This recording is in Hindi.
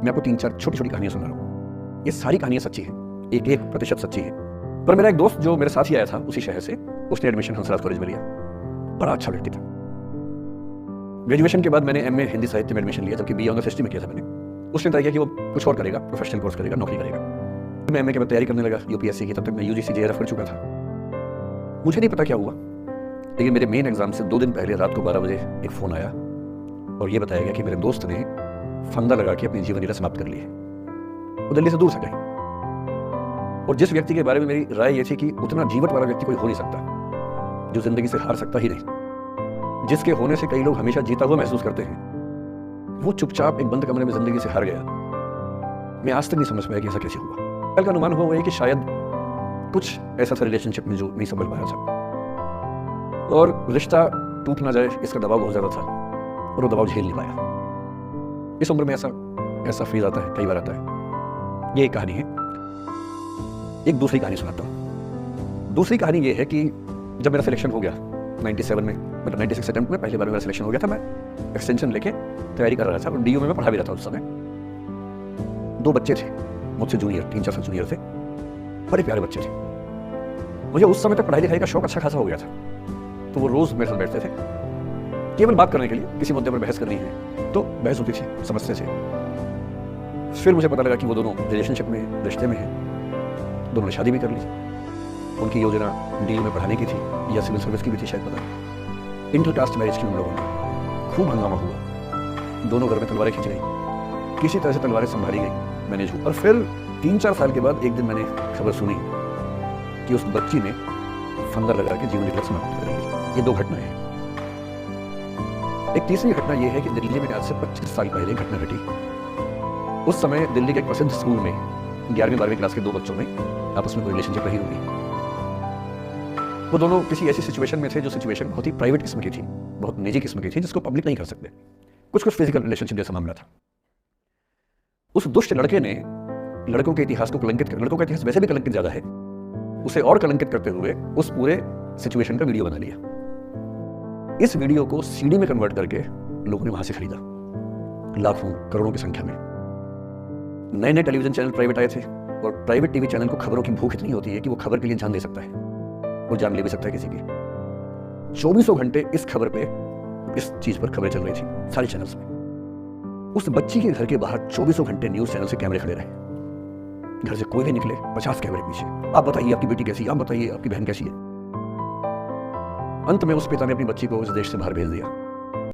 मैं आपको 3-4 छोटी-छोटी कहानियां सुना रहा हूँ। ये सारी कहानियां सच्ची हैं, 1% सच्ची है। पर मेरा एक दोस्त जो मेरे साथ ही आया था उसी शहर से, उसने एडमिशन हंसराज कॉलेज में लिया। बड़ा अच्छा व्यक्ति था। ग्रेजुएशन के बाद मैंने एमए हिंदी साहित्य में एडमिशन लिया, जबकि बीए ऑनर्स हिस्ट्री में किया था मैंने। उसने तय किया कि वो कुछ और करेगा, प्रोफेशनल कोर्स करेगा, नौकरी करेगा। मैं एमए के बाद तैयारी करने लगा यूपीएससी की। तब तक मैं यूजीसी जेआरएफ कर चुका था। मुझे नहीं पता क्या हुआ, लेकिन मेरे मेन एग्जाम से 2 दिन पहले रात को 12 बजे एक फ़ोन आया और ये बताया गया कि मेरे दोस्त ने फंदा लगा के अपनी जीवन लीला समाप्त कर ली है। वो दिल्ली से दूर से गए और जिस व्यक्ति के बारे में मेरी राय ये थी कि उतना जीवट वाला व्यक्ति कोई हो नहीं सकता, जो जिंदगी से हार सकता ही नहीं, जिसके होने से कई लोग हमेशा जीता हुआ महसूस करते हैं, वो चुपचाप एक बंद कमरे में जिंदगी से हार गया। मैं आज तक नहीं समझ पाया कि ऐसा कैसे हुआ। कल का अनुमान हो गया कि शायद कुछ ऐसा था रिलेशनशिप में जो नहीं संभल पाया था और रिश्ता टूट ना जाए इसका दबाव बहुत ज्यादा था और वो दबाव झेल नहीं पाया। इस उम्र में ऐसा फेज आता है, कई बार आता है। ये एक कहानी है। एक दूसरी कहानी सुनाता हूँ। दूसरी कहानी ये है कि जब मेरा सिलेक्शन हो गया 97 में, मतलब 96 अटेम्प्ट में पहली बार मेरा सिलेक्शन हो गया था। मैं एक्सटेंशन लेके तैयारी कर रहा था और डीयू में मैं पढ़ा भी रहा था उस समय। 2 बच्चे थे मुझसे जूनियर, 3-4 साल जूनियर थे, बड़े प्यारे बच्चे थे। मुझे उस समय तक पढ़ाई लिखाई का शौक अच्छा खासा हो गया था, तो वो रोज मेरे साथ बैठते थे केवल बात करने के लिए। किसी मुद्दे पर बहस करनी है तो बहस होती थी, समझते थे। फिर मुझे पता लगा कि वो दोनों रिलेशनशिप में, रिश्ते में हैं। दोनों ने शादी भी कर ली। उनकी योजना डीयू में पढ़ाने की थी या सिविल सर्विस की भी थी, शायद पता नहीं। इंटरकास्ट मैरिज की उन लोगों ने। खूब हंगामा हुआ, दोनों घर में तलवारें खींच गई, किसी तरह से तलवारें संभाली गई, मैनेज हुआ। और फिर 3-4 साल के बाद एक दिन मैंने खबर सुनी कि उस बच्ची ने फंदा लगा के जीवन लीला समाप्त कर ली। ये 2 घटनाएं हैं। एक तीसरी घटना यह है कि दिल्ली में आज से 25 साल पहले घटना घटी। उस समय दिल्ली के एक प्रसिद्ध स्कूल में 11वीं-12वीं क्लास के 2 बच्चों में आपस में कोई रिलेशनशिप रही होगी। वो दोनों किसी ऐसी सिचुएशन में थे जो सिचुएशन बहुत ही प्राइवेट किस्म की थी, बहुत निजी किस्म की थी, जिसको पब्लिक नहीं कर सकते। कुछ फिजिकल रिलेशनशिप जैसा मामला था। उस दुष्ट लड़के ने लड़कों के इतिहास को कलंकित कर, लड़कों का इतिहास वैसे भी कलंकित ज्यादा है, उसे और कलंकित करते हुए उस पूरे सिचुएशन का वीडियो बना लिया। इस वीडियो को सीडी में कन्वर्ट करके लोगों ने वहां से खरीदा, लाखों करोड़ों की संख्या में। नए-नए टेलीविजन चैनल प्राइवेट आए थे और प्राइवेट टीवी चैनल को खबरों की भूख इतनी होती है कि वो खबर के लिए जान दे सकता है और जान ले भी सकता है किसी की। 24 घंटे इस खबर पे, इस चीज पर खबरें चल रही थी सारे चैनल्स में। उस बच्ची के घर के बाहर 24 घंटे न्यूज चैनल से कैमरे खड़े रहे। घर से कोई भी निकले 50 कैमरे पीछे। आप बताइए आपकी बेटी कैसी है, आप बताइए आपकी बहन कैसी है। अंत में उस पिता ने अपनी बच्ची को उस देश से बाहर भेज दिया।